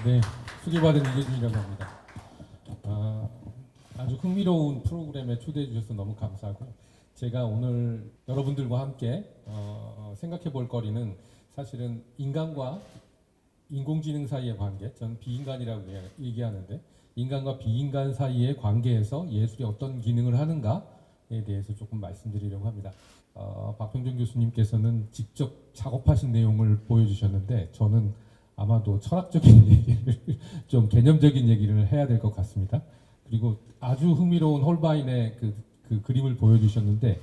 네, 소개받은 이재준이라고 합니다. 아주 흥미로운 프로그램에 초대해 주셔서 너무 감사하고, 제가 오늘 여러분들과 함께 생각해 볼 거리는 사실은 인간과 인공지능 사이의 관계, 저는 비인간이라고 얘기하는데, 인간과 비인간 사이의 관계에서 예술이 어떤 기능을 하는가에 대해서 조금 말씀드리려고 합니다. 박평준 교수님께서는 직접 작업하신 내용을 보여주셨는데, 저는 아마도 철학적인 얘기를 좀 개념적인 얘기를 해야 될 것 같습니다. 그리고 아주 흥미로운 홀바인의 그 그림을 보여주셨는데,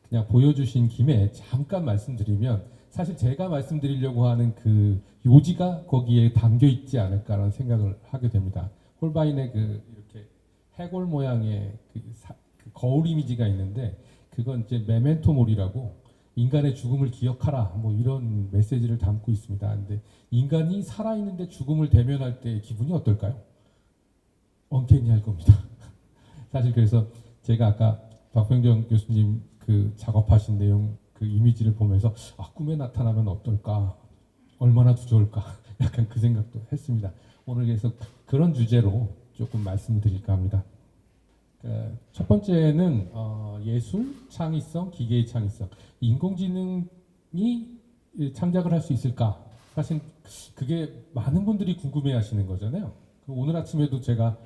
그냥 보여주신 김에 잠깐 말씀드리면, 사실 제가 말씀드리려고 하는 그 요지가 거기에 담겨 있지 않을까라는 생각을 하게 됩니다. 홀바인의 그 이렇게 해골 모양의 그 거울 이미지가 있는데, 그건 이제 메멘토 모리라고, 인간의 죽음을 기억하라, 뭐 이런 메시지를 담고 있습니다. 근데 인간이 살아있는데 죽음을 대면할 때 기분이 어떨까요? 언캐니할 겁니다. 사실 그래서 제가 아까 박병정 교수님 그 작업하신 내용, 그 이미지를 보면서 꿈에 나타나면 어떨까, 얼마나 좋을까, 약간 그 생각도 했습니다. 오늘 그래서 그런 주제로 조금 말씀드릴까 합니다. 첫 번째는 예술, 창의성, 기계의 창의성. 인공지능이 창작을 할 수 있을까? 사실 그게 많은 분들이 궁금해하시는 거잖아요. 오늘 아침에도 제가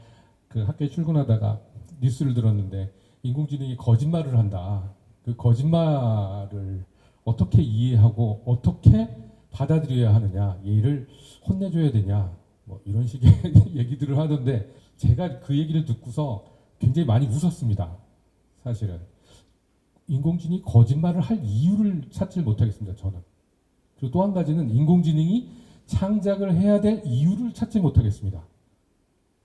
그 학교에 출근하다가 뉴스를 들었는데, 인공지능이 거짓말을 한다. 그 거짓말을 어떻게 이해하고 어떻게 받아들여야 하느냐, 얘를 혼내줘야 되냐, 뭐 이런 식의 얘기들을 하던데, 제가 그 얘기를 듣고서 굉장히 많이 웃었습니다. 사실은 인공지능이 거짓말을 할 이유를 찾지 못하겠습니다, 저는. 그리고 또 한 가지는 인공지능이 창작을 해야 될 이유를 찾지 못하겠습니다.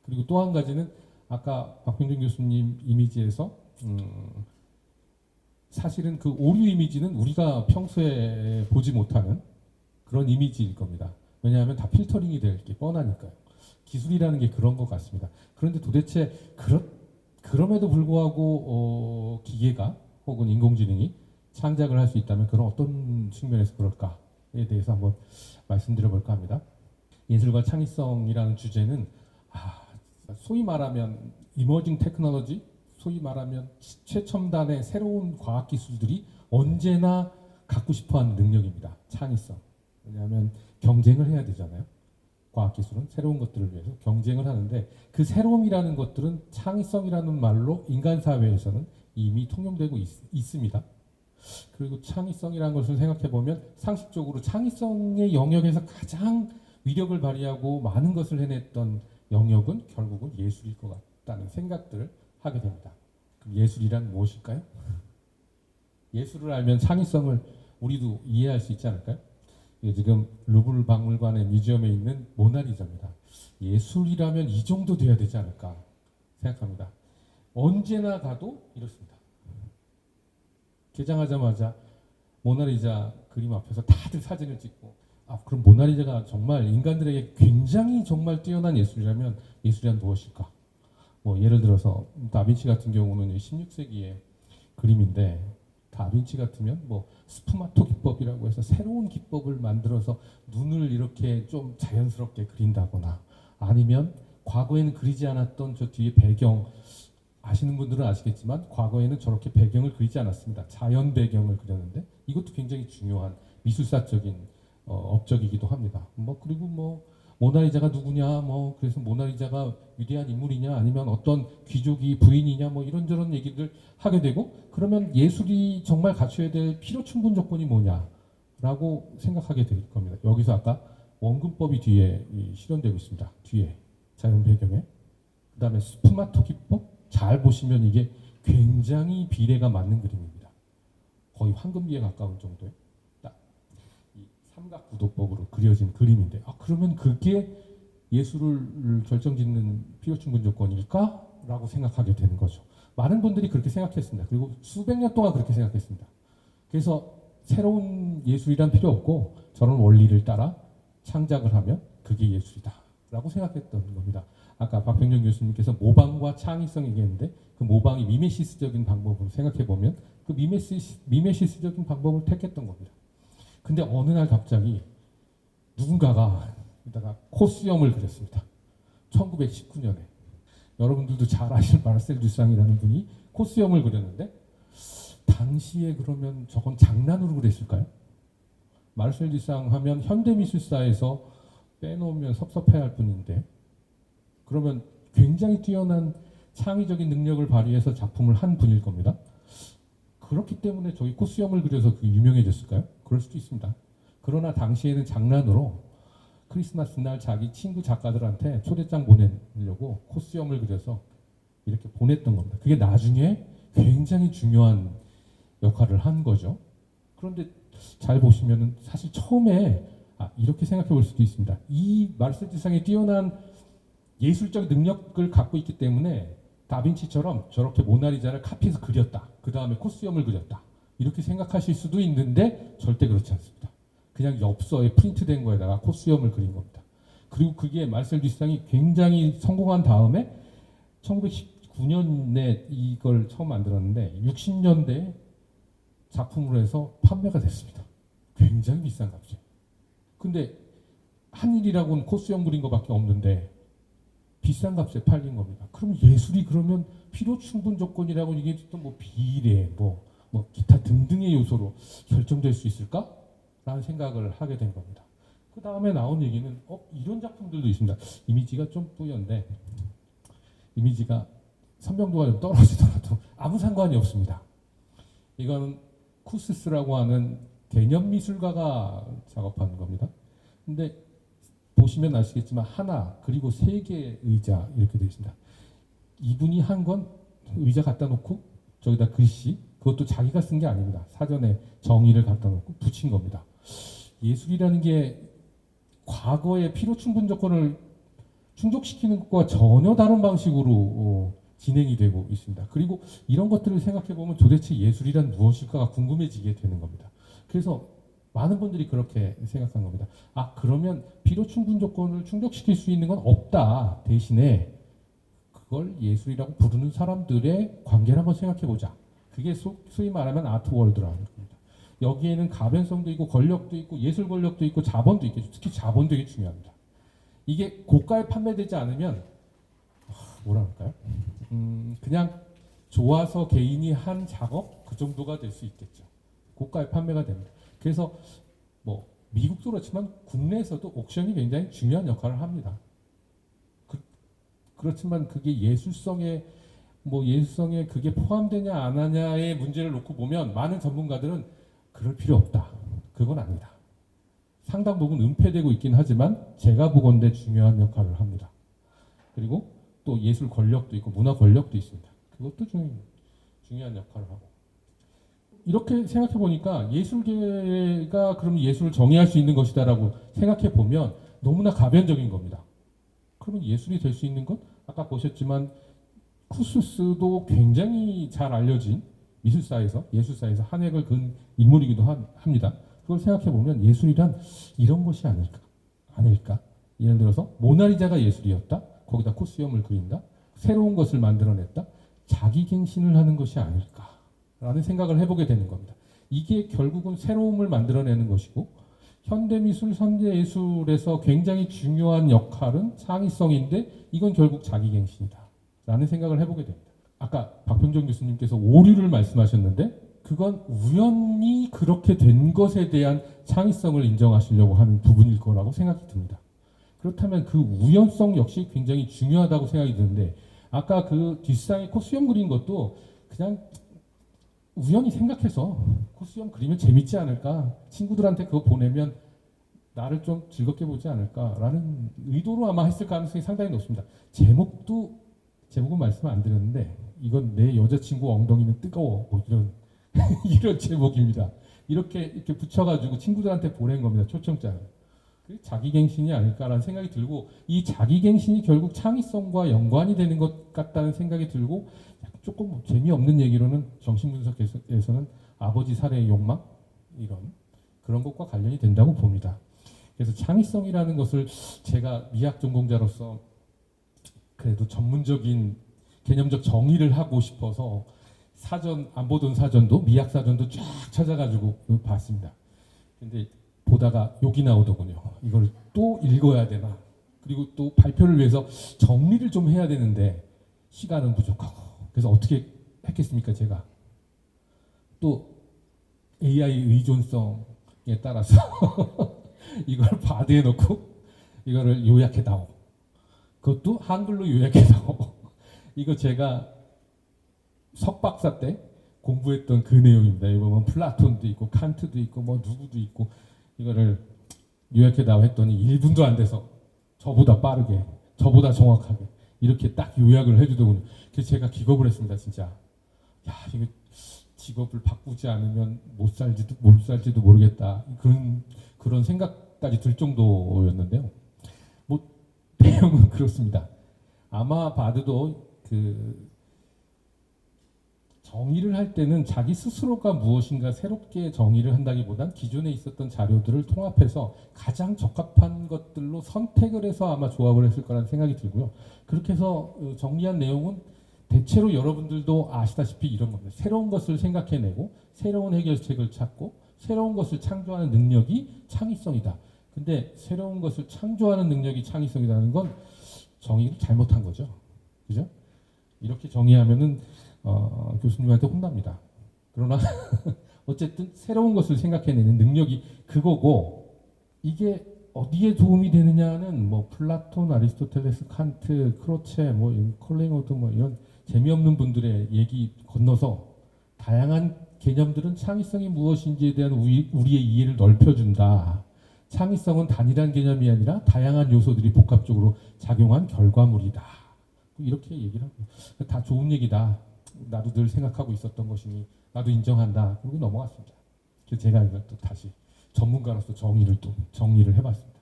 그리고 또 한 가지는 아까 박병준 교수님 이미지에서 사실은 그 오류 이미지는 우리가 평소에 보지 못하는 그런 이미지일 겁니다. 왜냐하면 다 필터링이 될 게 뻔하니까요. 기술이라는 게 그런 것 같습니다. 그런데 도대체 그럼에도 불구하고 기계가 혹은 인공지능이 창작을 할 수 있다면 그런 어떤 측면에서 그럴까에 대해서 한번 말씀드려 볼까 합니다. 예술과 창의성이라는 주제는 소위 말하면 이머징 테크놀로지, 소위 말하면 최첨단의 새로운 과학 기술들이 언제나 갖고 싶어하는 능력입니다. 창의성. 왜냐하면 경쟁을 해야 되잖아요. 과학기술은 새로운 것들을 위해서 경쟁을 하는데, 그 새로움이라는 것들은 창의성이라는 말로 인간 사회에서는 이미 통용되고 있습니다. 그리고 창의성이라는 것을 생각해 보면 상식적으로 창의성의 영역에서 가장 위력을 발휘하고 많은 것을 해냈던 영역은 결국은 예술일 것 같다는 생각들을 하게 됩니다. 그럼 예술이란 무엇일까요? 예술을 알면 창의성을 우리도 이해할 수 있지 않을까요? 이게 지금 루브르 박물관의 뮤지엄에 있는 모나리자입니다. 예술이라면 이 정도 돼야 되지 않을까 생각합니다. 언제나 가도 이렇습니다. 개장하자마자 모나리자 그림 앞에서 다들 사진을 찍고, 그럼 모나리자가 정말 인간들에게 굉장히 정말 뛰어난 예술이라면 예술이란 무엇일까? 뭐 예를 들어서 다빈치 같은 경우는 16세기의 그림인데, 다빈치 같으면 뭐 스푸마토 기법이라고 해서 새로운 기법을 만들어서 눈을 이렇게 좀 자연스럽게 그린다거나, 아니면 과거에는 그리지 않았던 저 뒤에 배경, 아시는 분들은 아시겠지만 과거에는 저렇게 배경을 그리지 않았습니다. 자연 배경을 그렸는데, 이것도 굉장히 중요한 미술사적인 업적이기도 합니다. 그리고 모나리자가 누구냐, 그래서 모나리자가 위대한 인물이냐, 아니면 어떤 귀족이 부인이냐, 이런저런 얘기를 하게 되고, 그러면 예술이 정말 갖춰야 될 필요 충분 조건이 뭐냐라고 생각하게 될 겁니다. 여기서 아까 원근법이 뒤에 실현되고 있습니다. 뒤에 자연 배경에. 그 다음에 스푸마토 기법, 잘 보시면 이게 굉장히 비례가 맞는 그림입니다. 거의 황금비에 가까운 정도의 이 삼각구도법으로 그려진 그림인데, 그러면 그게 예술을 결정짓는 필요 충분 조건일까? 라고 생각하게 되는 거죠. 많은 분들이 그렇게 생각했습니다. 그리고 수백 년 동안 그렇게 생각했습니다. 그래서 새로운 예술이란 필요 없고 저런 원리를 따라 창작을 하면 그게 예술이다 라고 생각했던 겁니다. 아까 박병정 교수님께서 모방과 창의성 얘기했는데, 그 모방이 미메시스적인 방법으로 생각해보면 그 미메시스적인 방법을 택했던 겁니다. 근데 어느 날 갑자기 누군가가 에다가 코수염을 그렸습니다. 1919년에. 여러분들도 잘 아실 마르셀 듀상이라는 분이 코수염을 그렸는데 당시에 그러면 저건 장난으로 그랬을까요? 마르셀 듀상 하면 현대미술사에서 빼놓으면 섭섭해할 뿐인데 그러면 굉장히 뛰어난 창의적인 능력을 발휘해서 작품을 한 분일 겁니다. 그렇기 때문에 저기 코수염을 그려서 그게 유명해졌을까요? 그럴 수도 있습니다. 그러나 당시에는 장난으로 크리스마스 날 자기 친구 작가들한테 초대장 보내려고 코수염을 그려서 이렇게 보냈던 겁니다. 그게 나중에 굉장히 중요한 역할을 한 거죠. 그런데 잘 보시면은 사실 처음에 이렇게 생각해 볼 수도 있습니다. 이 마르셀 듀상의 뛰어난 예술적 능력을 갖고 있기 때문에 다빈치처럼 저렇게 모나리자를 카피해서 그렸다. 그 다음에 코수염을 그렸다. 이렇게 생각하실 수도 있는데 절대 그렇지 않습니다. 그냥 엽서에 프린트된 거에다가 코수염을 그린 겁니다. 그리고 그게 마르셀 듀상이 굉장히 성공한 다음에 1919년에 이걸 처음 만들었는데 60년대 작품으로 해서 판매가 됐습니다. 굉장히 비싼 값이에요. 근데 한일이라고는 코수염 그린 거밖에 없는데 비싼 값에 팔린 겁니다. 그럼 예술이 그러면 필요 충분 조건이라고 얘기했던 뭐 비례, 뭐 기타 등등의 요소로 결정될 수 있을까? 라는 생각을 하게 된 겁니다. 그 다음에 나온 얘기는 이런 작품들도 있습니다. 이미지가 좀 뿌연데 이미지가 선명도가 좀 떨어지더라도 아무 상관이 없습니다. 이거는 쿠스스라고 하는 개념 미술가가 작업한 겁니다. 근데 보시면 아시겠지만 하나 그리고 세 개의 의자 이렇게 되어 있습니다. 이분이 한 건 의자 갖다 놓고 저기다 글씨 그것도 자기가 쓴 게 아닙니다. 사전에 정의를 갖다 놓고 붙인 겁니다. 예술이라는 게 과거의 필요 충분 조건을 충족시키는 것과 전혀 다른 방식으로 진행이 되고 있습니다. 그리고 이런 것들을 생각해 보면 도대체 예술이란 무엇일까가 궁금해지게 되는 겁니다. 그래서 많은 분들이 그렇게 생각한 겁니다. 그러면 필요 충분 조건을 충족시킬 수 있는 건 없다. 대신에 그걸 예술이라고 부르는 사람들의 관계를 한번 생각해 보자. 그게 소위 말하면 아트월드라는 겁니다. 여기에는 가변성도 있고 권력도 있고 예술 권력도 있고 자본도 있겠죠. 특히 자본 되게 중요합니다. 이게 고가에 판매되지 않으면 뭐라 할까요? 그냥 좋아서 개인이 한 작업 그 정도가 될 수 있겠죠. 고가에 판매가 됩니다. 그래서 뭐 미국도 그렇지만 국내에서도 옥션이 굉장히 중요한 역할을 합니다. 그렇지만 그게 예술성에 그게 포함되냐 안 하냐의 문제를 놓고 보면 많은 전문가들은 그럴 필요 없다. 그건 아니다. 상당 부분 은폐되고 있긴 하지만 제가 보건대 중요한 역할을 합니다. 그리고 또 예술 권력도 있고 문화 권력도 있습니다. 그것도 중요한 역할을 하고. 이렇게 생각해 보니까 예술계가 그럼 예술을 정의할 수 있는 것이다라고 생각해 보면 너무나 가변적인 겁니다. 그러면 예술이 될 수 있는 건 아까 보셨지만 쿠스스도 굉장히 잘 알려진 예술사에서 한 획을 그은 인물이기도 합니다. 그걸 생각해 보면 예술이란 이런 것이 아닐까? 예를 들어서 모나리자가 예술이었다. 거기다 코수염을 그린다. 새로운 것을 만들어냈다. 자기갱신을 하는 것이 아닐까라는 생각을 해보게 되는 겁니다. 이게 결국은 새로움을 만들어내는 것이고 현대미술, 현대예술에서 굉장히 중요한 역할은 창의성인데 이건 결국 자기갱신이다 라는 생각을 해보게 됩니다. 아까 박병정 교수님께서 오류를 말씀하셨는데 그건 우연히 그렇게 된 것에 대한 창의성을 인정하시려고 하는 부분일 거라고 생각이 듭니다. 그렇다면 그 우연성 역시 굉장히 중요하다고 생각이 드는데 아까 그 뒷상에 코수염 그린 것도 그냥 우연히 생각해서 코수염 그리면 재밌지 않을까, 친구들한테 그거 보내면 나를 좀 즐겁게 보지 않을까라는 의도로 아마 했을 가능성이 상당히 높습니다. 제목은 말씀 안 드렸는데 이건 내 여자친구 엉덩이는 뜨거워 뭐 이런 이런 제목입니다. 이렇게 붙여가지고 친구들한테 보낸 겁니다. 초청장을. 자기갱신이 아닐까라는 생각이 들고 이 자기갱신이 결국 창의성과 연관이 되는 것 같다는 생각이 들고 조금 재미없는 얘기로는 정신분석에서는 아버지 살해의 욕망 그런 것과 관련이 된다고 봅니다. 그래서 창의성이라는 것을 제가 미학 전공자로서 그래도 전문적인 개념적 정의를 하고 싶어서 안 보던 사전도 미학 사전도 쫙 찾아가지고 봤습니다. 근데 보다가 욕이 나오더군요. 이걸 또 읽어야 되나? 그리고 또 발표를 위해서 정리를 좀 해야 되는데 시간은 부족하고. 그래서 어떻게 했겠습니까? 제가 또 AI 의존성에 따라서 이걸 바드에 넣고 이거를 요약해 다오. 그것도 한글로 요약해 다오. 이거 제가 석박사 때 공부했던 그 내용입니다. 이거 뭐 플라톤도 있고 칸트도 있고 뭐 누구도 있고 이거를 요약해 다오 했더니 1분도 안 돼서 저보다 빠르게 저보다 정확하게 이렇게 딱 요약을 해주더군요. 그래서 제가 기겁을 했습니다. 진짜 야 이거 직업을 바꾸지 않으면 못 살지도 모르겠다. 그런 생각까지 들 정도였는데요. 뭐 내용은 그렇습니다. 아마 바드도 그 정의를 할 때는 자기 스스로가 무엇인가 새롭게 정의를 한다기보단 기존에 있었던 자료들을 통합해서 가장 적합한 것들로 선택을 해서 아마 조합을 했을 거라는 생각이 들고요. 그렇게 해서 정리한 내용은 대체로 여러분들도 아시다시피 이런 겁니다. 새로운 것을 생각해내고 새로운 해결책을 찾고 새로운 것을 창조하는 능력이 창의성이다. 근데 새로운 것을 창조하는 능력이 창의성이라는 건 정의를 잘못한 거죠. 그죠? 이렇게 정의하면은 교수님한테 혼납니다. 그러나 어쨌든 새로운 것을 생각해내는 능력이 그거고 이게 어디에 도움이 되느냐는 뭐 플라톤, 아리스토텔레스, 칸트, 크로체, 뭐 콜링우드 뭐 이런 재미없는 분들의 얘기 건너서 다양한 개념들은 창의성이 무엇인지에 대한 우리의 이해를 넓혀준다. 창의성은 단일한 개념이 아니라 다양한 요소들이 복합적으로 작용한 결과물이다. 이렇게 얘기를 하고 다 좋은 얘기다. 나도 늘 생각하고 있었던 것이니 나도 인정한다. 그리고 넘어갔습니다. 그래서 제가 이걸 또 다시 전문가로서 정리를 해봤습니다.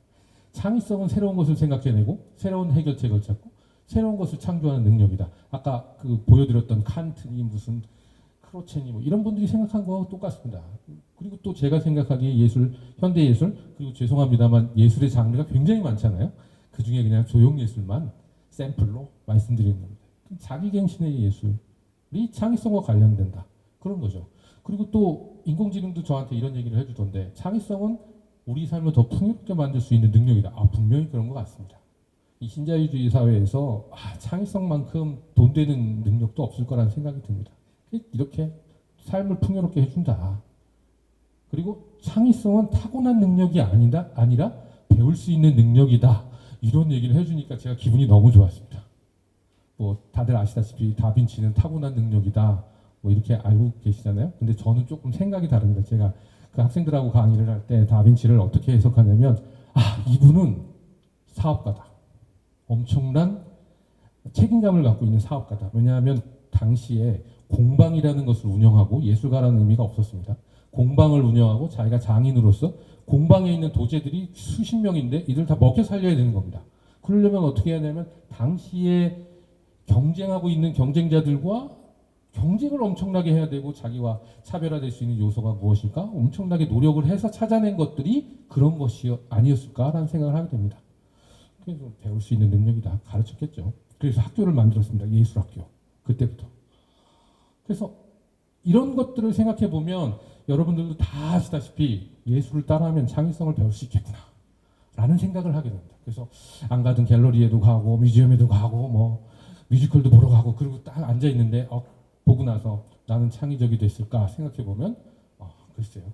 창의성은 새로운 것을 생각해내고 새로운 해결책을 찾고 새로운 것을 창조하는 능력이다. 아까 그 보여드렸던 칸트니 무슨 크로체니 뭐 이런 분들이 생각한 거하고 똑같습니다. 그리고 또 제가 생각하기에 예술, 현대 예술 그리고 죄송합니다만 예술의 장르가 굉장히 많잖아요. 그 중에 그냥 조형 예술만 샘플로 말씀드리는 겁니다. 자기갱신의 예술이 창의성과 관련된다. 그런 거죠. 그리고 또 인공지능도 저한테 이런 얘기를 해주던데 창의성은 우리 삶을 더 풍요롭게 만들 수 있는 능력이다. 분명히 그런 것 같습니다. 이 신자유주의 사회에서 창의성만큼 돈 되는 능력도 없을 거라는 생각이 듭니다. 이렇게 삶을 풍요롭게 해준다. 그리고 창의성은 타고난 능력이 아니라 배울 수 있는 능력이다. 이런 얘기를 해주니까 제가 기분이 너무 좋았습니다. 뭐 다들 아시다시피 다빈치는 타고난 능력이다. 뭐 이렇게 알고 계시잖아요. 근데 저는 조금 생각이 다릅니다. 제가 그 학생들하고 강의를 할 때 다빈치를 어떻게 해석하냐면 이분은 사업가다. 엄청난 책임감을 갖고 있는 사업가다. 왜냐하면 당시에 공방이라는 것을 운영하고 예술가라는 의미가 없었습니다. 공방을 운영하고 자기가 장인으로서 공방에 있는 도제들이 수십 명인데 이들 다 먹여 살려야 되는 겁니다. 그러려면 어떻게 해야 하냐면 당시에 경쟁하고 있는 경쟁자들과 경쟁을 엄청나게 해야 되고 자기와 차별화될 수 있는 요소가 무엇일까? 엄청나게 노력을 해서 찾아낸 것들이 그런 것이 아니었을까라는 생각을 하게 됩니다. 그래서 배울 수 있는 능력이다. 가르쳤겠죠. 그래서 학교를 만들었습니다. 예술학교. 그때부터. 그래서 이런 것들을 생각해 보면 여러분들도 다 아시다시피 예술을 따라하면 창의성을 배울 수 있겠구나 라는 생각을 하게 됩니다. 그래서 안 가던 갤러리에도 가고 뮤지엄에도 가고 뭐 뮤지컬도 보러 가고 그리고 딱 앉아 있는데 보고 나서 나는 창의적이 됐을까 생각해 보면 글쎄요.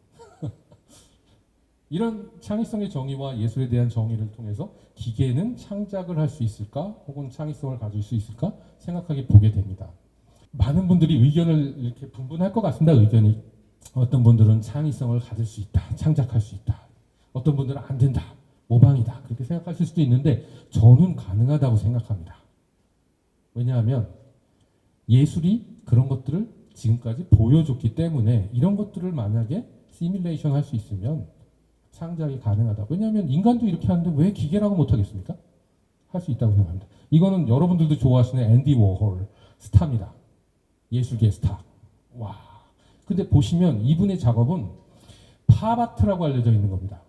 이런 창의성의 정의와 예술에 대한 정의를 통해서 기계는 창작을 할 수 있을까 혹은 창의성을 가질 수 있을까 생각하게 보게 됩니다. 많은 분들이 의견을 이렇게 분분할 것 같습니다. 의견이 어떤 분들은 창의성을 가질 수 있다, 창작할 수 있다. 어떤 분들은 안 된다, 모방이다 그렇게 생각하실 수도 있는데 저는 가능하다고 생각합니다. 왜냐하면 예술이 그런 것들을 지금까지 보여줬기 때문에 이런 것들을 만약에 시뮬레이션 할 수 있으면 창작이 가능하다. 왜냐하면 인간도 이렇게 하는데 왜 기계라고 못하겠습니까? 할 수 있다고 생각합니다. 이거는 여러분들도 좋아하시는 앤디 워홀 스타입니다. 예술계 스타. 와. 근데 보시면 이분의 작업은 팝아트라고 알려져 있는 겁니다.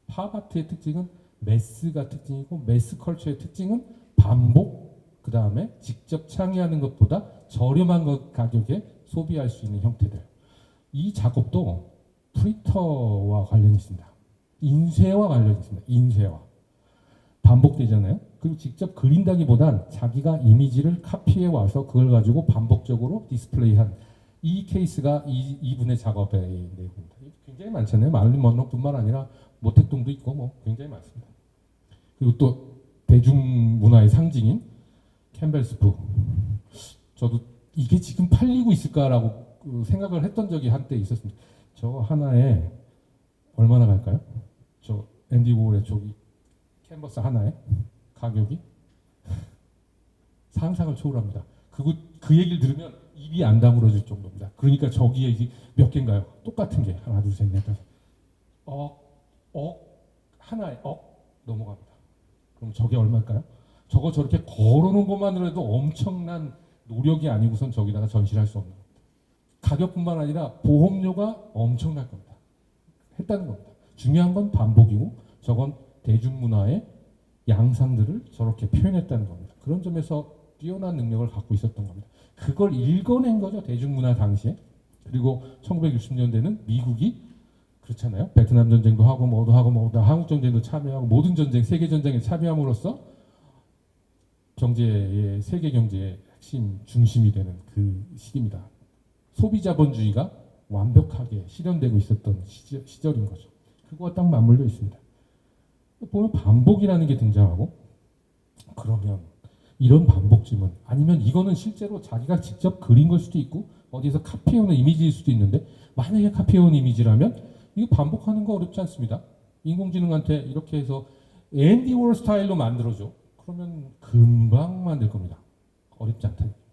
팝아트의 특징은 매스가 특징이고 매스 컬처의 특징은 반복, 그 다음에 직접 창의하는 것보다 저렴한 가격에 소비할 수 있는 형태들. 이 작업도 프리터와 관련이 있습니다. 인쇄와 관련이 있습니다. 인쇄와. 반복되잖아요. 그리고 직접 그린다기보단 자기가 이미지를 카피해 와서 그걸 가지고 반복적으로 디스플레이한 이 케이스가 이분의 작업의 내용입니다. 굉장히 많잖아요. 마릴린 먼로뿐만 아니라 모택동도 있고 뭐 굉장히 많습니다. 그리고 또 대중문화의 상징인 캠벨스프. 저도 이게 지금 팔리고 있을까라고 생각을 했던 적이 한때 있었습니다. 저 하나에 얼마나 갈까요? 저 앤디 워홀의 저기 캔버스 하나에 가격이 상상을 초월합니다. 그 얘기를 들으면 입이 안 다물어질 정도입니다. 그러니까 저기에 이제 몇 개인가요? 똑같은 게 하나, 둘, 셋, 넷, 다섯. 하나에 넘어갑니다. 그럼 저게 얼마일까요? 저거 저렇게 걸어놓은 것만으로 해도 엄청난 노력이 아니고선 저기다가 전시를 할 수 없는 겁니다. 가격뿐만 아니라 보험료가 엄청날 겁니다. 했다는 겁니다. 중요한 건 반복이고 저건 대중문화의 양상들을 저렇게 표현했다는 겁니다. 그런 점에서 뛰어난 능력을 갖고 있었던 겁니다. 그걸 읽어낸 거죠. 대중문화 당시에. 그리고 1960년대는 미국이 그렇잖아요. 베트남 전쟁도 하고 뭐도 하고 뭐도 한국 전쟁도 참여하고 모든 전쟁, 세계 전쟁에 참여함으로써 경제의 세계 경제의 핵심 중심이 되는 그 시기입니다. 소비자본주의가 완벽하게 실현되고 있었던 시절인 거죠. 그거와 딱 맞물려 있습니다. 보면 반복이라는 게 등장하고 그러면 이런 반복쯤은 아니면 이거는 실제로 자기가 직접 그린 걸 수도 있고 어디에서 카피해온 이미지일 수도 있는데 만약에 카피해온 이미지라면 이거 반복하는 거 어렵지 않습니다. 인공지능한테 이렇게 해서 앤디 워홀 스타일로 만들어줘. 그러면 금방 만들 겁니다. 어렵지 않다는 겁니다.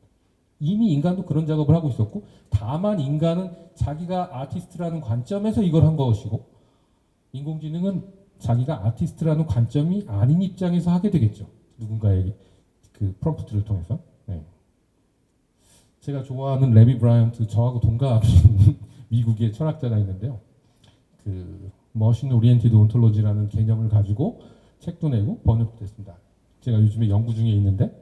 이미 인간도 그런 작업을 하고 있었고 다만 인간은 자기가 아티스트라는 관점에서 이걸 한 것이고 인공지능은 자기가 아티스트라는 관점이 아닌 입장에서 하게 되겠죠. 누군가의 그 프롬프트를 통해서. 네. 제가 좋아하는 레비 브라이언트 저하고 동갑인 미국의 철학자가 있는데요. 그 머신 오리엔티드 온톨로지라는 개념을 가지고 책도 내고 번역도 됐습니다. 제가 요즘에 연구 중에 있는데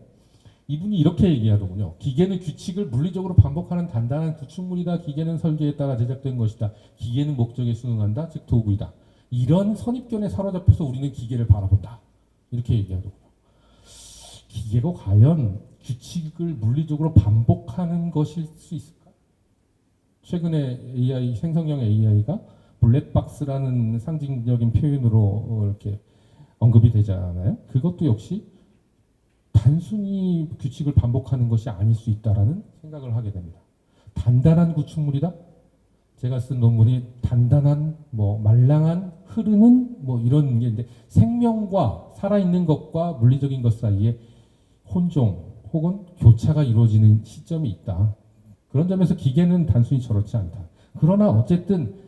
이분이 이렇게 얘기하더군요. 기계는 규칙을 물리적으로 반복하는 단단한 구축물이다. 기계는 설계에 따라 제작된 것이다. 기계는 목적에 순응한다. 즉 도구이다. 이런 선입견에 사로잡혀서 우리는 기계를 바라본다. 이렇게 얘기하더군요. 기계가 과연 규칙을 물리적으로 반복하는 것일 수 있을까? 최근에 AI, 생성형 AI가 블랙박스라는 상징적인 표현으로 이렇게 언급이 되잖아요. 그것도 역시 단순히 규칙을 반복하는 것이 아닐 수 있다라는 생각을 하게 됩니다. 단단한 구축물이다? 제가 쓴 논문이 단단한, 말랑한, 흐르는, 이런 게 있는데 생명과 살아있는 것과 물리적인 것 사이에 혼종 혹은 교차가 이루어지는 시점이 있다. 그런 점에서 기계는 단순히 저렇지 않다. 그러나 어쨌든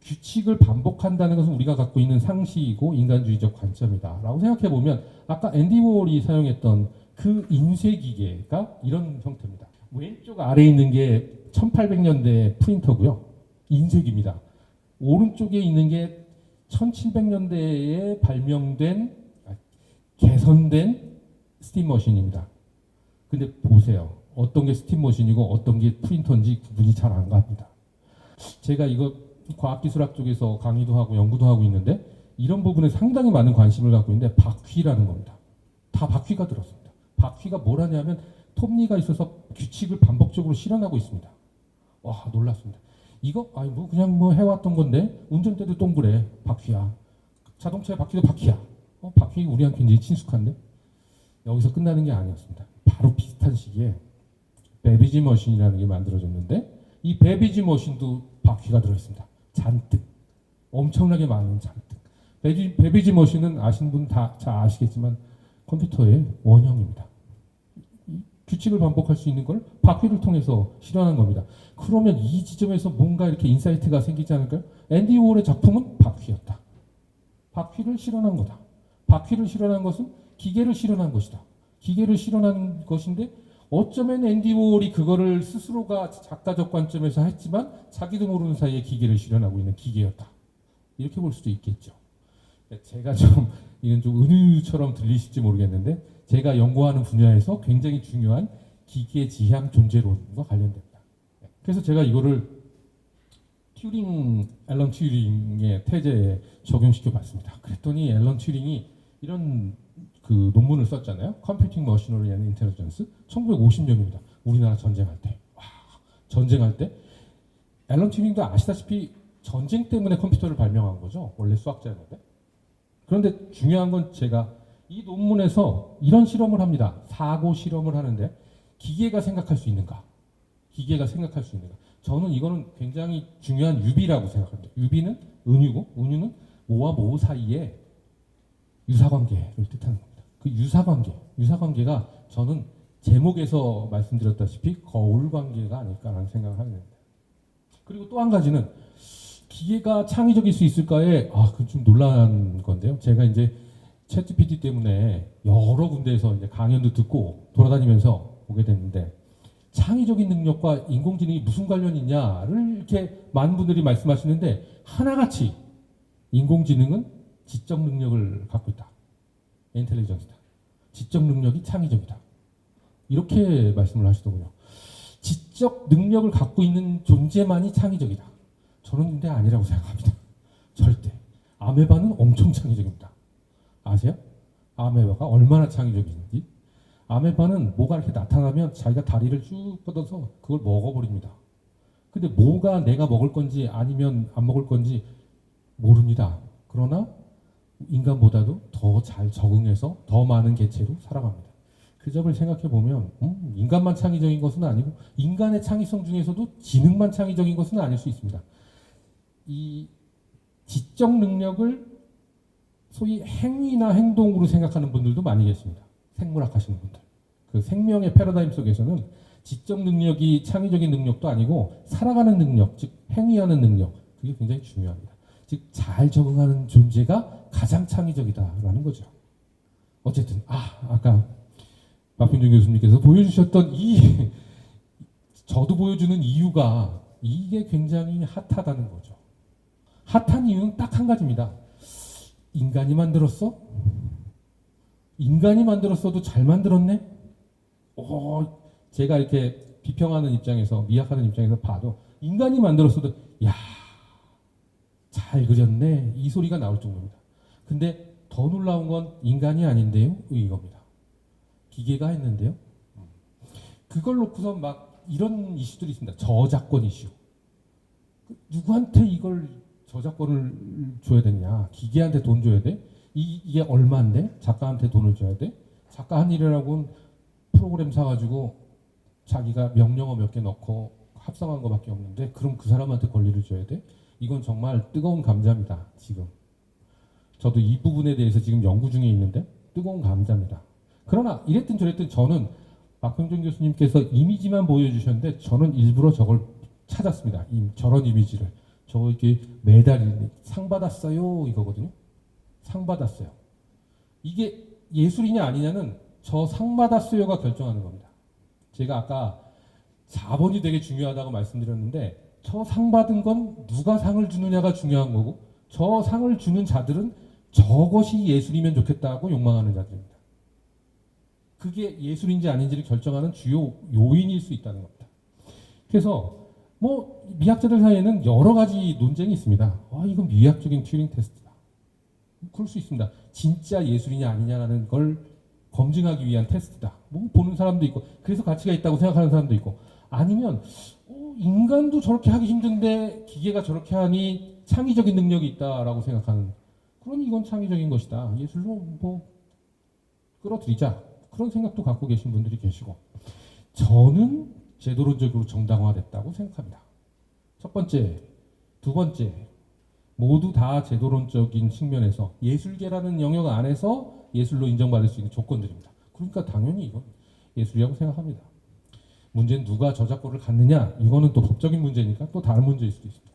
규칙을 반복한다는 것은 우리가 갖고 있는 상식이고 인간주의적 관점이다 라고 생각해 보면 아까 앤디 워홀이 사용했던 그 인쇄기계가 이런 형태입니다. 왼쪽 아래에 있는 게 1800년대 프린터고요. 인쇄기입니다. 오른쪽에 있는 게 1700년대에 개선된 스팀머신입니다. 근데 보세요. 어떤 게 스팀머신이고 어떤 게 프린터인지 구분이 잘 안 갑니다. 제가 이거 과학기술학 쪽에서 강의도 하고 연구도 하고 있는데 이런 부분에 상당히 많은 관심을 갖고 있는데 바퀴라는 겁니다. 다 바퀴가 들었습니다. 바퀴가 뭘 하냐면 톱니가 있어서 규칙을 반복적으로 실현하고 있습니다. 와, 놀랐습니다. 이거 그냥 해왔던 건데 운전대도 동그래. 바퀴야. 자동차의 바퀴도 바퀴야. 바퀴 우리한테 굉장히 친숙한데 여기서 끝나는 게 아니었습니다. 바로 비슷한 시기에 베비지 머신이라는 게 만들어졌는데 이 베비지 머신도 바퀴가 들어있습니다. 잔뜩. 엄청나게 많은 잔뜩. 베비지 머신은 아시는 분 다 잘 아시겠지만 컴퓨터의 원형입니다. 규칙을 반복할 수 있는 걸 바퀴를 통해서 실현한 겁니다. 그러면 이 지점에서 뭔가 이렇게 인사이트가 생기지 않을까요? 앤디 워홀의 작품은 바퀴였다. 바퀴를 실현한 거다. 바퀴를 실현한 것은 기계를 실현한 것이다. 기계를 실현한 것인데 어쩌면 앤디 워홀이 그거를 스스로가 작가적 관점에서 했지만 자기도 모르는 사이에 기계를 실현하고 있는 기계였다. 이렇게 볼 수도 있겠죠. 제가 이건 좀 은유처럼 들리실지 모르겠는데 제가 연구하는 분야에서 굉장히 중요한 기계 지향 존재론과 관련됩니다. 그래서 제가 이거를 앨런 튜링의 태제에 적용시켜 봤습니다. 그랬더니 앨런 튜링이 이런 그 논문을 썼잖아요. 컴퓨팅 머시너리 앤 인텔리전스 1950년입니다. 우리나라 전쟁할 때. 와, 전쟁할 때 앨런 튜링도 아시다시피 전쟁 때문에 컴퓨터를 발명한 거죠. 원래 수학자였는데. 그런데 중요한 건 제가 이 논문에서 이런 실험을 합니다. 사고 실험을 하는데 기계가 생각할 수 있는가? 기계가 생각할 수 있는가? 저는 이거는 굉장히 중요한 유비라고 생각합니다. 유비는 은유고 은유는 모와 모 사이에 유사관계를 뜻하는 겁니다. 그 유사관계가 저는 제목에서 말씀드렸다시피 거울관계가 아닐까라는 생각을 하게 됩니다. 그리고 또 한 가지는 기계가 창의적일 수 있을까에 그건 좀 놀란 건데요. 제가 이제 챗GPT 때문에 여러 군데에서 이제 강연도 듣고 돌아다니면서 보게 됐는데 창의적인 능력과 인공지능이 무슨 관련이 있냐를 이렇게 많은 분들이 말씀하시는데 하나같이 인공지능은 지적 능력을 갖고 있다. 인텔리전스다. 지적 능력이 창의적이다. 이렇게 말씀을 하시더군요. 지적 능력을 갖고 있는 존재만이 창의적이다. 저는 근데 아니라고 생각합니다. 절대. 아메바는 엄청 창의적입니다. 아세요? 아메바가 얼마나 창의적인지. 아메바는 뭐가 이렇게 나타나면 자기가 다리를 쭉 뻗어서 그걸 먹어버립니다. 근데 뭐가 내가 먹을 건지 아니면 안 먹을 건지 모릅니다. 그러나 인간보다도 더 잘 적응해서 더 많은 개체로 살아갑니다. 그 점을 생각해 보면 인간만 창의적인 것은 아니고 인간의 창의성 중에서도 지능만 창의적인 것은 아닐 수 있습니다. 이 지적 능력을 소위 행위나 행동으로 생각하는 분들도 많이 계십니다. 생물학 하시는 분들. 그 생명의 패러다임 속에서는 지적 능력이 창의적인 능력도 아니고 살아가는 능력, 즉 행위하는 능력, 그게 굉장히 중요합니다. 즉 잘 적응하는 존재가 가장 창의적이다라는 거죠. 어쨌든 아까 박병준 교수님께서 보여주셨던 이 저도 보여주는 이유가 이게 굉장히 핫하다는 거죠. 핫한 이유는 딱 한 가지입니다. 인간이 만들었어? 인간이 만들었어도 잘 만들었네? 제가 이렇게 비평하는 입장에서 미학하는 입장에서 봐도 인간이 만들었어도 야, 잘 그렸네 이 소리가 나올 정도입니다. 근데 더 놀라운 건 인간이 아닌데요? 이겁니다. 기계가 했는데요? 그걸 놓고서 막 이런 이슈들이 있습니다. 저작권 이슈. 누구한테 이걸 저작권을 줘야 되냐? 기계한테 돈 줘야 돼? 이게 얼마인데? 작가한테 돈을 줘야 돼? 작가 한 일이라고는 프로그램 사가지고 자기가 명령어 몇 개 넣고 합성한 거밖에 없는데 그럼 그 사람한테 권리를 줘야 돼? 이건 정말 뜨거운 감자입니다. 지금. 저도 이 부분에 대해서 지금 연구 중에 있는데 뜨거운 감자입니다. 그러나 이랬든 저랬든 저는 박병준 교수님께서 이미지만 보여주셨는데 저는 일부러 저걸 찾았습니다. 저런 이미지를. 저 이렇게 메달이 상 받았어요 이거거든요. 상 받았어요. 이게 예술이냐 아니냐는 저 상 받았어요가 결정하는 겁니다. 제가 아까 4번이 되게 중요하다고 말씀드렸는데 저 상 받은 건 누가 상을 주느냐가 중요한 거고 저 상을 주는 자들은 저것이 예술이면 좋겠다고 욕망하는 자들입니다. 그게 예술인지 아닌지를 결정하는 주요 요인일 수 있다는 겁니다. 그래서 미학자들 사이에는 여러 가지 논쟁이 있습니다. 이건 미학적인 튜링 테스트다. 그럴 수 있습니다. 진짜 예술이냐 아니냐라는 걸 검증하기 위한 테스트다. 보는 사람도 있고 그래서 가치가 있다고 생각하는 사람도 있고 아니면 인간도 저렇게 하기 힘든데 기계가 저렇게 하니 창의적인 능력이 있다라고 생각하는 그러니 이건 창의적인 것이다. 예술로 끌어들이자. 그런 생각도 갖고 계신 분들이 계시고 저는 제도론적으로 정당화됐다고 생각합니다. 첫 번째, 두 번째 모두 다 제도론적인 측면에서 예술계라는 영역 안에서 예술로 인정받을 수 있는 조건들입니다. 그러니까 당연히 이건 예술이라고 생각합니다. 문제는 누가 저작권을 갖느냐 이거는 또 법적인 문제니까 또 다른 문제일 수도 있습니다.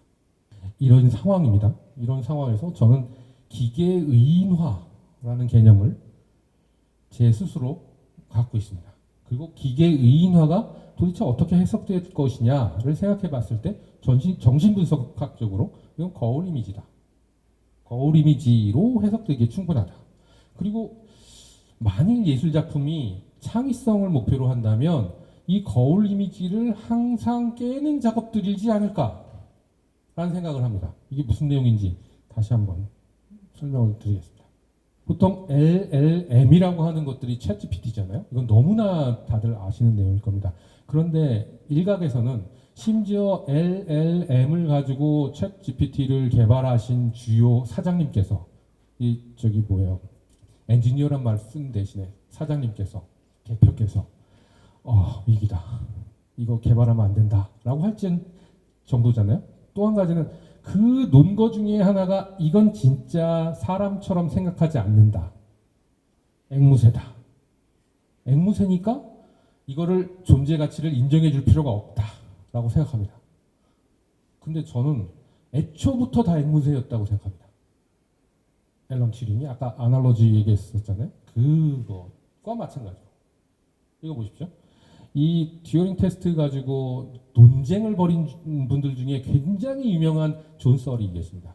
이런 상황입니다. 이런 상황에서 저는 기계의인화라는 개념을 제 스스로 갖고 있습니다. 그리고 기계의인화가 도대체 어떻게 해석될 것이냐를 생각해 봤을 때 정신분석학적으로 이건 거울 이미지다. 거울 이미지로 해석되기에 충분하다. 그리고 만일 예술작품이 창의성을 목표로 한다면 이 거울 이미지를 항상 깨는 작업들이지 않을까. 라는 생각을 합니다. 이게 무슨 내용인지 다시 한번 설명을 드리겠습니다. 보통 LLM이라고 하는 것들이 챗GPT잖아요. 이건 너무나 다들 아시는 내용일 겁니다. 그런데 일각에서는 심지어 LLM을 가지고 챗GPT를 개발하신 주요 사장님께서 엔지니어란 말 쓴 대신에 사장님께서 대표께서 위기다. 이거 개발하면 안 된다라고 할 정도잖아요. 또 한 가지는 그 논거 중에 하나가 이건 진짜 사람처럼 생각하지 않는다. 앵무새다. 앵무새니까 이거를 존재 가치를 인정해 줄 필요가 없다라고 생각합니다. 근데 저는 애초부터 다 앵무새였다고 생각합니다. 앨런 튜링이 아까 아날로지 얘기했었잖아요. 그거과 마찬가지로. 이거 보십시오. 이 튜링 테스트 가지고 논쟁을 벌인 분들 중에 굉장히 유명한 존 썰이 계십니다.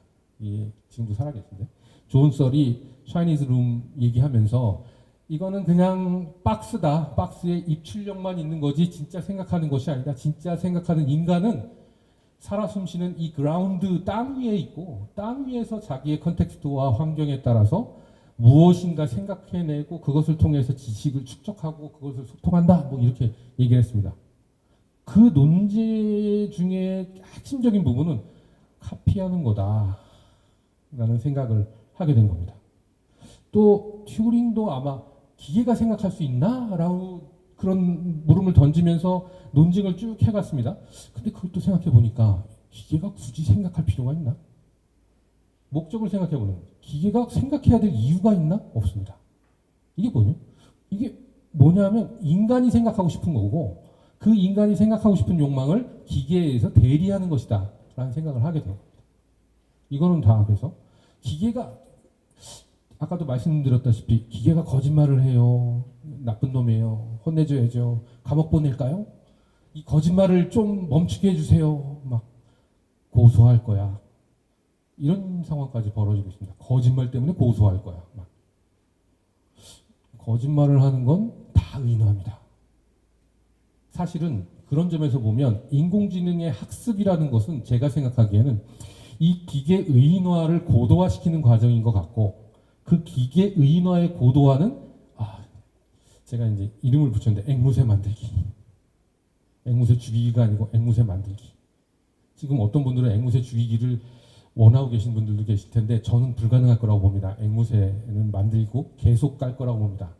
지금도 살아계신데 존 썰이 차이니즈 룸 얘기하면서 이거는 그냥 박스다. 박스에 입출력만 있는 거지 진짜 생각하는 것이 아니다. 진짜 생각하는 인간은 살아 숨쉬는 이 그라운드 땅 위에 있고 땅 위에서 자기의 컨텍스트와 환경에 따라서 무엇인가 생각해내고 그것을 통해서 지식을 축적하고 그것을 소통한다. 뭐 이렇게 얘기를 했습니다. 그 논제 중에 핵심적인 부분은 카피하는 거다. 라는 생각을 하게 된 겁니다. 또 튜링도 아마 기계가 생각할 수 있나? 라고 그런 물음을 던지면서 논쟁을 쭉 해갔습니다. 근데 그걸 또 생각해 보니까 기계가 굳이 생각할 필요가 있나? 목적을 생각해 보는 거죠. 기계가 생각해야 될 이유가 있나? 없습니다. 이게 뭐냐면 인간이 생각하고 싶은 거고 그 인간이 생각하고 싶은 욕망을 기계에 의해서 대리하는 것이다 라는 생각을 하게 된 겁니다. 이거는 다 그래서 기계가 아까도 말씀드렸다시피 기계가 거짓말을 해요. 나쁜 놈이에요. 혼내줘야죠. 감옥 보낼까요? 이 거짓말을 좀 멈추게 해주세요. 막 고소할 거야. 이런 상황까지 벌어지고 있습니다. 거짓말 때문에 고소할 거야. 막. 거짓말을 하는 건 다 의인화합니다. 사실은 그런 점에서 보면 인공지능의 학습이라는 것은 제가 생각하기에는 이 기계 의인화를 고도화시키는 과정인 것 같고 그 기계 의인화의 고도화는 제가 이제 이름을 붙였는데 앵무새 만들기. 앵무새 죽이기가 아니고 앵무새 만들기. 지금 어떤 분들은 앵무새 죽이기를 원하고 계신 분들도 계실 텐데 저는 불가능할 거라고 봅니다. 앵무새는 만들고 계속 깔 거라고 봅니다.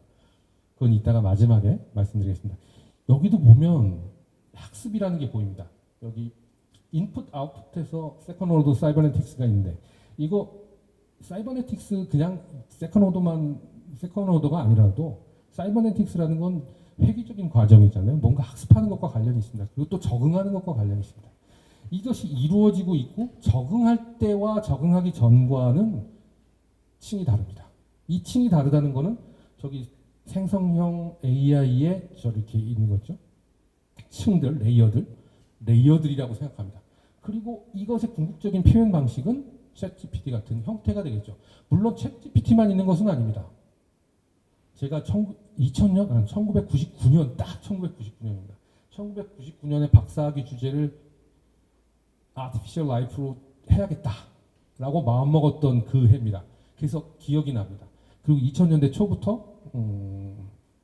그건 이따가 마지막에 말씀드리겠습니다. 여기도 보면 학습이라는 게 보입니다. 여기 인풋 아웃풋에서 세컨 오더 사이버네틱스가 있는데 이거 사이버네틱스 그냥 세컨 오더가 아니라도 사이버네틱스라는 건 회귀적인 과정이잖아요. 뭔가 학습하는 것과 관련이 있습니다. 그리고 또 적응하는 것과 관련이 있습니다. 이것이 이루어지고 있고 적응할 때와 적응하기 전과는 층이 다릅니다. 이 층이 다르다는 것은 저기 생성형 AI에 저렇게 있는 거죠. 층들, 레이어들이라고 생각합니다. 그리고 이것의 궁극적인 표현 방식은 챗GPT 같은 형태가 되겠죠. 물론 챗GPT만 있는 것은 아닙니다. 제가 1999년, 딱 1999년입니다. 1999년에 박사학위 주제를 아티피셜 라이프로 해야겠다라고 마음먹었던 그 해입니다. 그래서 기억이 납니다. 그리고 2000년대 초부터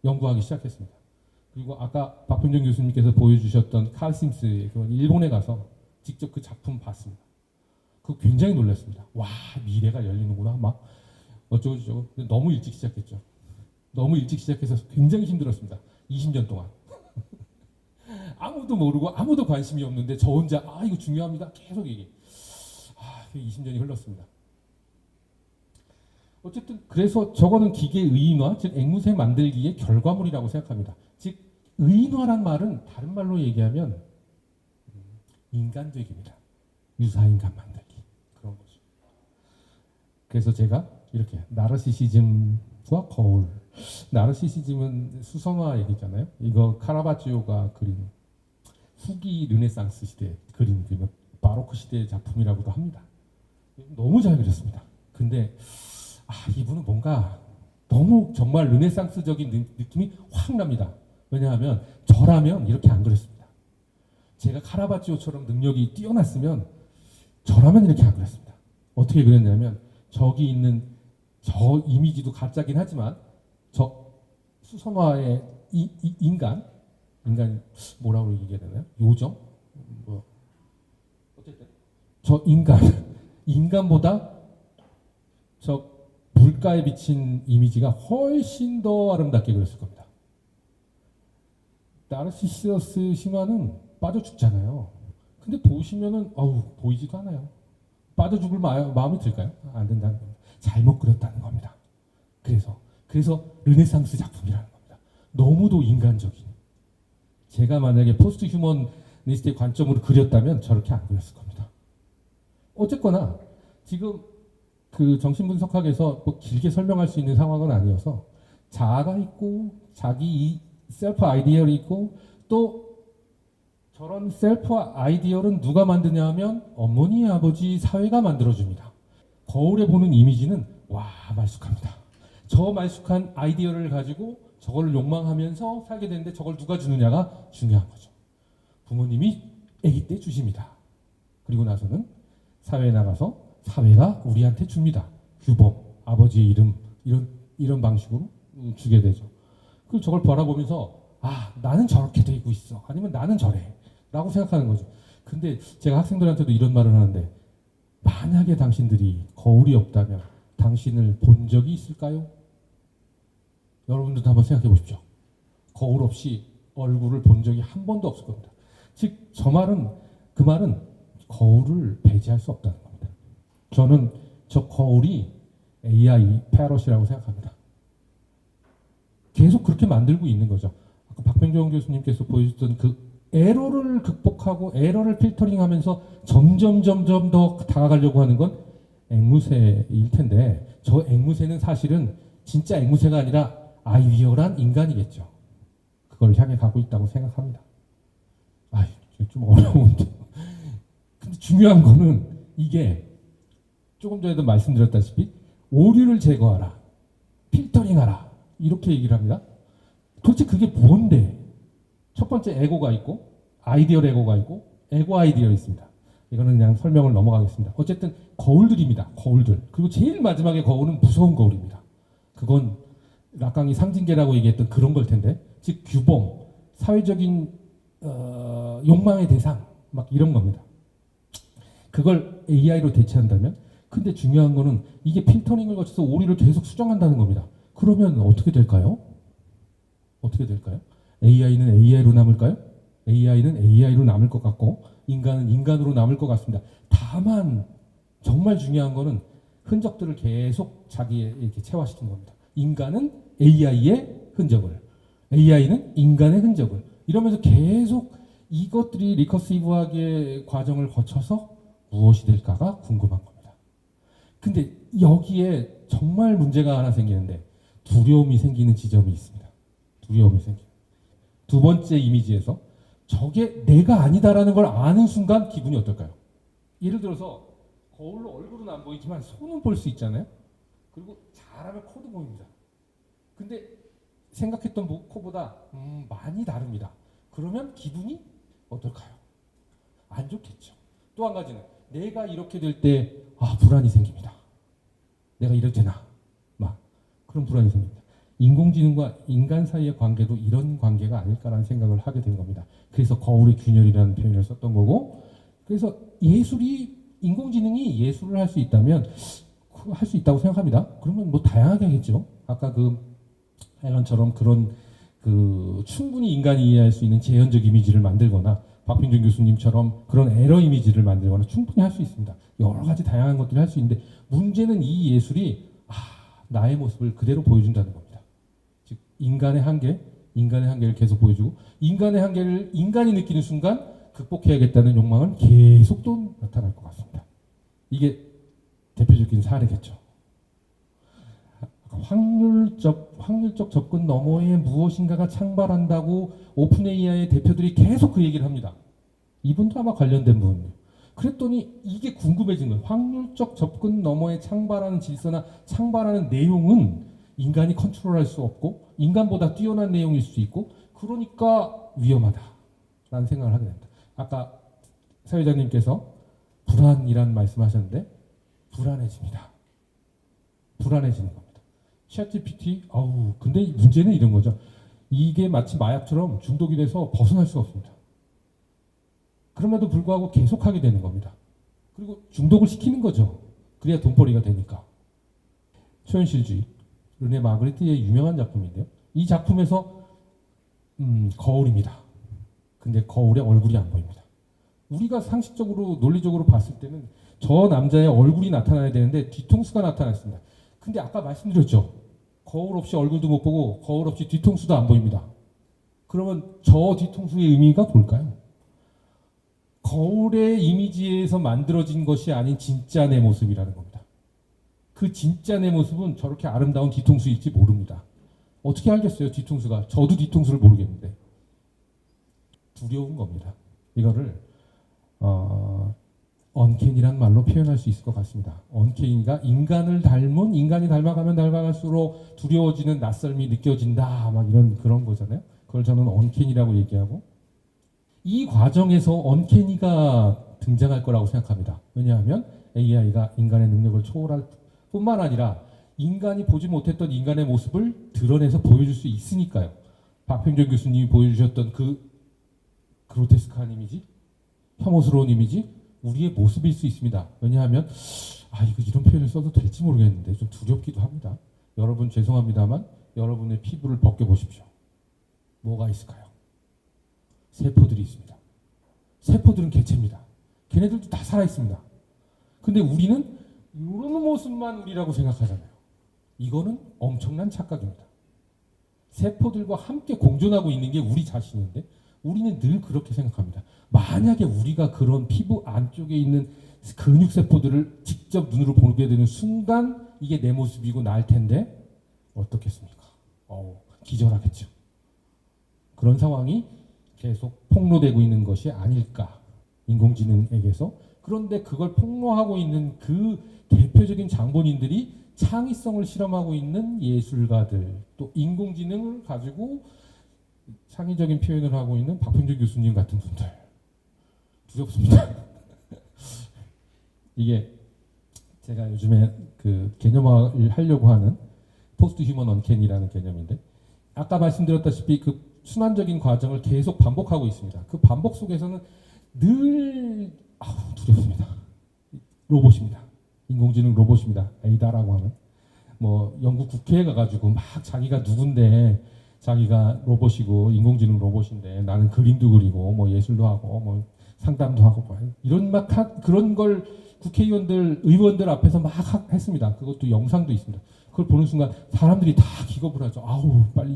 연구하기 시작했습니다. 그리고 아까 박병정 교수님께서 보여주셨던 칼 심스의 그 일본에 가서 직접 그 작품 봤습니다. 그거 굉장히 놀랐습니다. 와, 미래가 열리는구나. 막 어쩌고저쩌고. 근데 너무 일찍 시작했죠. 너무 일찍 시작해서 굉장히 힘들었습니다. 20년 동안. 아무도 모르고 아무도 관심이 없는데 저 혼자 이거 중요합니다. 계속 얘기. 20년이 흘렀습니다. 어쨌든 그래서 저거는 기계 의인화, 즉 앵무새 만들기의 결과물이라고 생각합니다. 즉 의인화란 말은 다른 말로 얘기하면 인간되기입니다. 유사인간 만들기 그런 거죠. 그래서 제가 이렇게 나르시시즘과 거울. 나르시시즘은 수성화 얘기잖아요. 이거 카라바지오가 그린 후기 르네상스 시대 그린 바로크 시대의 작품이라고도 합니다. 너무 잘 그렸습니다. 근데 이분은 뭔가 너무 정말 르네상스적인 느낌이 확 납니다. 왜냐하면 저라면 이렇게 안 그렸습니다. 제가 카라바지오처럼 능력이 뛰어났으면 저라면 이렇게 안 그랬습니다. 어떻게 그랬냐면 저기 있는 저 이미지도 가짜긴 하지만 저 수선화의 인간 뭐라고 얘기해야 되나요? 요정? 뭐 어쨌든 저 인간보다 저 물가에 비친 이미지가 훨씬 더 아름답게 그렸을 겁니다. 나르시시러스 신화는 빠져 죽잖아요. 근데 보시면은 보이지도 않아요. 빠져 죽을 마음이 들까요? 안 된다는 겁니다. 잘못 그렸다는 겁니다. 그래서 르네상스 작품이라는 겁니다. 너무도 인간적인. 제가 만약에 포스트 휴머니스트의 관점으로 그렸다면 저렇게 안 그렸을 겁니다. 어쨌거나 지금 그 정신분석학에서 뭐 길게 설명할 수 있는 상황은 아니어서 자아가 있고 자기 셀프 아이디얼이 있고 또 저런 셀프 아이디얼은 누가 만드냐 하면 어머니, 아버지, 사회가 만들어줍니다. 거울에 보는 이미지는 와 말쑥합니다. 저 말쑥한 아이디어를 가지고 저걸 욕망하면서 살게 되는데 저걸 누가 주느냐가 중요한 거죠. 부모님이 아기 때 주십니다. 그리고 나서는 사회에 나가서 사회가 우리한테 줍니다. 규범, 아버지의 이름 이런 방식으로 주게 되죠. 그리고 저걸 바라보면서 나는 저렇게 되고 있어. 아니면 나는 저래. 라고 생각하는 거죠. 근데 제가 학생들한테도 이런 말을 하는데 만약에 당신들이 거울이 없다면 당신을 본 적이 있을까요? 여러분들도 한번 생각해 보십시오. 거울 없이 얼굴을 본 적이 한 번도 없을 겁니다. 즉, 그 말은 거울을 배제할 수 없다는 겁니다. 저는 저 거울이 AI 패러시라고 생각합니다. 계속 그렇게 만들고 있는 거죠. 아까 박병정 교수님께서 보여줬던 그 에러를 극복하고 에러를 필터링하면서 점점 더 다가가려고 하는 건 앵무새일 텐데 저 앵무새는 사실은 진짜 앵무새가 아니라 아이디어란 인간이겠죠. 그걸 향해 가고 있다고 생각합니다. 좀 어려운데. 근데 중요한 거는 이게 조금 전에도 말씀드렸다시피 오류를 제거하라, 필터링하라 이렇게 얘기를 합니다. 도대체 그게 뭔데? 첫 번째 에고가 있고 아이디얼 에고가 있고 에고 아이디얼이 있습니다. 이거는 그냥 설명을 넘어가겠습니다. 어쨌든 거울들입니다. 거울들. 그리고 제일 마지막에 거울은 무서운 거울입니다. 그건 락강이 상징계라고 얘기했던 그런 걸 텐데 즉 규범, 사회적인 욕망의 대상 막 이런 겁니다. 그걸 AI로 대체한다면 근데 중요한 거는 이게 필터링을 거쳐서 오류를 계속 수정한다는 겁니다. 그러면 어떻게 될까요? AI는 AI로 남을까요? AI는 AI로 남을 것 같고 인간은 인간으로 남을 것 같습니다. 다만 정말 중요한 거는 흔적들을 계속 자기에 이렇게 체화시킨 겁니다. 인간은 AI의 흔적을, AI는 인간의 흔적을 이러면서 계속 이것들이 리커시브하게 과정을 거쳐서 무엇이 될까가 궁금한 겁니다. 근데 여기에 정말 문제가 하나 생기는데 두려움이 생기는 지점이 있습니다. 두려움이 생기는. 두 번째 이미지에서 저게 내가 아니다라는 걸 아는 순간 기분이 어떨까요? 예를 들어서 거울로 얼굴은 안 보이지만 손은 볼 수 있잖아요. 그리고 잘하면 코도 보입니다. 근데 생각했던 코보다 많이 다릅니다. 그러면 기분이 어떨까요? 안 좋겠죠. 또 한 가지는 내가 이렇게 될 때 불안이 생깁니다. 내가 이렇게 되나? 막 그런 불안이 생깁니다. 인공지능과 인간 사이의 관계도 이런 관계가 아닐까라는 생각을 하게 된 겁니다. 그래서 거울의 균열이라는 표현을 썼던 거고 그래서 인공지능이 예술을 할 수 있다면 할 수 있다고 생각합니다. 그러면 뭐 다양하게 하겠죠. 아까 그 앨런처럼 그런 충분히 인간이 이해할 수 있는 재현적 이미지를 만들거나 박빙준 교수님처럼 그런 에러 이미지를 만들거나 충분히 할 수 있습니다. 여러 가지 다양한 것들을 할 수 있는데 문제는 이 예술이 나의 모습을 그대로 보여준다는 겁니다. 즉 인간의 한계를 계속 보여주고 인간의 한계를 인간이 느끼는 순간 극복해야겠다는 욕망은 계속 또 나타날 것 같습니다. 이게 대표적인 사례겠죠. 확률적 접근 너머에 무엇인가가 창발한다고 오픈 AI의 대표들이 계속 그 얘기를 합니다. 이분도 아마 관련된 분이에요. 그랬더니 이게 궁금해진 거예요. 확률적 접근 너머에 창발하는 질서나 창발하는 내용은 인간이 컨트롤할 수 없고 인간보다 뛰어난 내용일 수 있고 그러니까 위험하다라는 생각을 하게 됩니다. 아까 사회자님께서 불안이란 말씀하셨는데 불안해집니다. 불안해지는 겁니다. 챗GPT, 근데 문제는 이런 거죠. 이게 마치 마약처럼 중독이 돼서 벗어날 수가 없습니다. 그럼에도 불구하고 계속하게 되는 겁니다. 그리고 중독을 시키는 거죠. 그래야 돈벌이가 되니까. 초현실주의, 르네 마그리트의 유명한 작품인데요. 이 작품에서 거울입니다. 근데 거울에 얼굴이 안 보입니다. 우리가 상식적으로 논리적으로 봤을 때는 저 남자의 얼굴이 나타나야 되는데 뒤통수가 나타났습니다. 근데 아까 말씀드렸죠. 거울 없이 얼굴도 못 보고 거울 없이 뒤통수도 안 보입니다. 그러면 저 뒤통수의 의미가 뭘까요? 거울의 이미지에서 만들어진 것이 아닌 진짜 내 모습이라는 겁니다. 그 진짜 내 모습은 저렇게 아름다운 뒤통수일지 모릅니다. 어떻게 알겠어요, 뒤통수가? 저도 뒤통수를 모르겠는데. 두려운 겁니다. 이거를 언캐니란 말로 표현할 수 있을 것 같습니다. 언캐니가 인간이 닮아가면 닮아갈수록 두려워지는 낯설미 느껴진다, 막 이런 그런 거잖아요. 그걸 저는 언캐니라고 얘기하고, 이 과정에서 언캐니가 등장할 거라고 생각합니다. 왜냐하면 AI가 인간의 능력을 초월할 뿐만 아니라 인간이 보지 못했던 인간의 모습을 드러내서 보여줄 수 있으니까요. 박평정 교수님이 보여주셨던 그 그로테스크한 이미지, 혐오스러운 이미지, 우리의 모습일 수 있습니다. 왜냐하면 이런 표현을 써도 될지 모르겠는데 좀 두렵기도 합니다. 여러분 죄송합니다만 여러분의 피부를 벗겨보십시오. 뭐가 있을까요? 세포들이 있습니다. 세포들은 개체입니다. 걔네들도 다 살아있습니다. 근데 우리는 이런 모습만 우리라고 생각하잖아요. 이거는 엄청난 착각입니다. 세포들과 함께 공존하고 있는 게 우리 자신인데 우리는 늘 그렇게 생각합니다. 만약에 우리가 그런 피부 안쪽에 있는 근육세포들을 직접 눈으로 보게 되는 순간 이게 내 모습이고 나일 텐데 어떻겠습니까? 기절하겠죠. 그런 상황이 계속 폭로되고 있는 것이 아닐까, 인공지능에게서. 그런데 그걸 폭로하고 있는 그 대표적인 장본인들이 창의성을 실험하고 있는 예술가들, 또 인공지능을 가지고 창의적인 표현을 하고 있는 박평준 교수님 같은 분들. 두렵습니다. 이게 제가 요즘에 그 개념화를 하려고 하는 포스트 휴먼 언캔이라는 개념인데, 아까 말씀드렸다시피 그 순환적인 과정을 계속 반복하고 있습니다. 그 반복 속에서는 늘 두렵습니다. 로봇입니다. 인공지능 로봇입니다. 에이다라고 하는. 영국 국회에 가가지고 막 자기가 누군데, 자기가 로봇이고 인공지능 로봇인데 나는 그림도 그리고 예술도 하고 상담도 하고 이런 그런 걸 의원들 앞에서 막 했습니다. 그것도 영상도 있습니다. 그걸 보는 순간 사람들이 다 기겁을 하죠. 빨리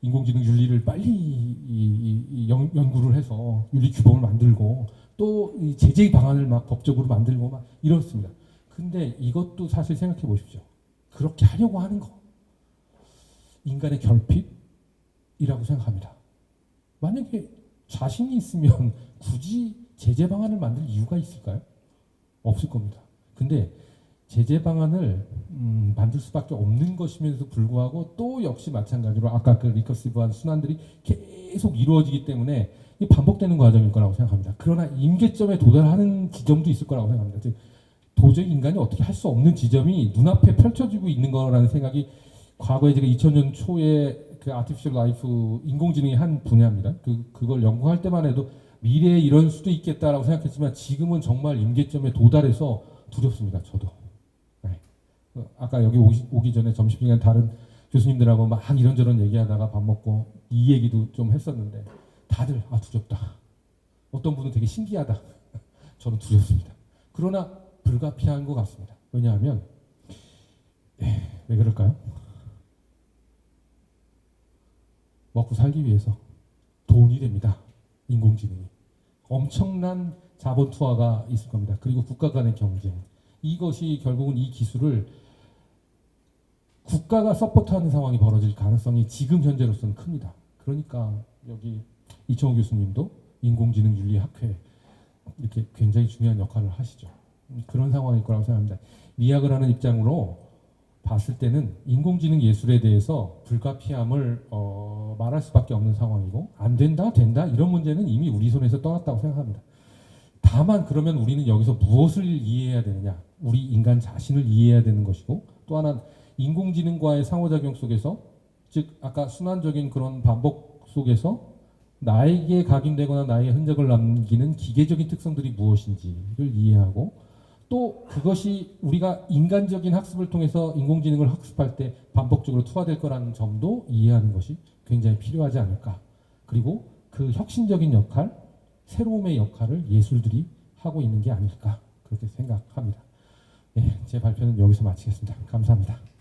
인공지능 윤리를 빨리 연구를 해서 윤리 규범을 만들고 또 제재 방안을 막 법적으로 만들고 막 이렇습니다. 근데 이것도 사실 생각해 보십시오. 그렇게 하려고 하는 거 인간의 결핍이라고 생각합니다. 만약에 자신이 있으면 굳이 제재 방안을 만들 이유가 있을까요? 없을 겁니다. 근데 제재 방안을 만들 수밖에 없는 것이면서 불구하고 또 역시 마찬가지로 아까 그 리커시브한 순환들이 계속 이루어지기 때문에 반복되는 과정일 거라고 생각합니다. 그러나 임계점에 도달하는 지점도 있을 거라고 생각합니다. 즉 도저히 인간이 어떻게 할 수 없는 지점이 눈앞에 펼쳐지고 있는 거라는 생각이, 과거에 제가 2000년 초에 그 아티피셜 라이프 인공지능의 한 분야입니다. 그걸 연구할 때만 해도 미래에 이런 수도 있겠다라고 생각했지만 지금은 정말 임계점에 도달해서 두렵습니다. 저도. 네. 아까 여기 오기 전에 점심시간 다른 교수님들하고 막 이런저런 얘기하다가 밥 먹고 이 얘기도 좀 했었는데 다들 두렵다. 어떤 분은 되게 신기하다. 저는 두렵습니다. 그러나 불가피한 것 같습니다. 왜냐하면 왜 그럴까요? 먹고 살기 위해서 돈이 됩니다. 인공지능이. 엄청난 자본 투하가 있을 겁니다. 그리고 국가 간의 경쟁. 이것이 결국은 이 기술을 국가가 서포트하는 상황이 벌어질 가능성이 지금 현재로서는 큽니다. 그러니까 여기 이청호 교수님도 인공지능 윤리학회 이렇게 굉장히 중요한 역할을 하시죠. 그런 상황일 거라고 생각합니다. 미학을 하는 입장으로 봤을 때는 인공지능 예술에 대해서 불가피함을 말할 수밖에 없는 상황이고, 안 된다, 된다 이런 문제는 이미 우리 손에서 떠났다고 생각합니다. 다만 그러면 우리는 여기서 무엇을 이해해야 되느냐? 우리 인간 자신을 이해해야 되는 것이고, 또 하나 인공지능과의 상호작용 속에서, 즉 아까 순환적인 그런 반복 속에서 나에게 각인되거나 나의 흔적을 남기는 기계적인 특성들이 무엇인지를 이해하고, 또 그것이 우리가 인간적인 학습을 통해서 인공지능을 학습할 때 반복적으로 투하될 거라는 점도 이해하는 것이 굉장히 필요하지 않을까. 그리고 그 혁신적인 역할, 새로움의 역할을 예술들이 하고 있는 게 아닐까, 그렇게 생각합니다. 네, 제 발표는 여기서 마치겠습니다. 감사합니다.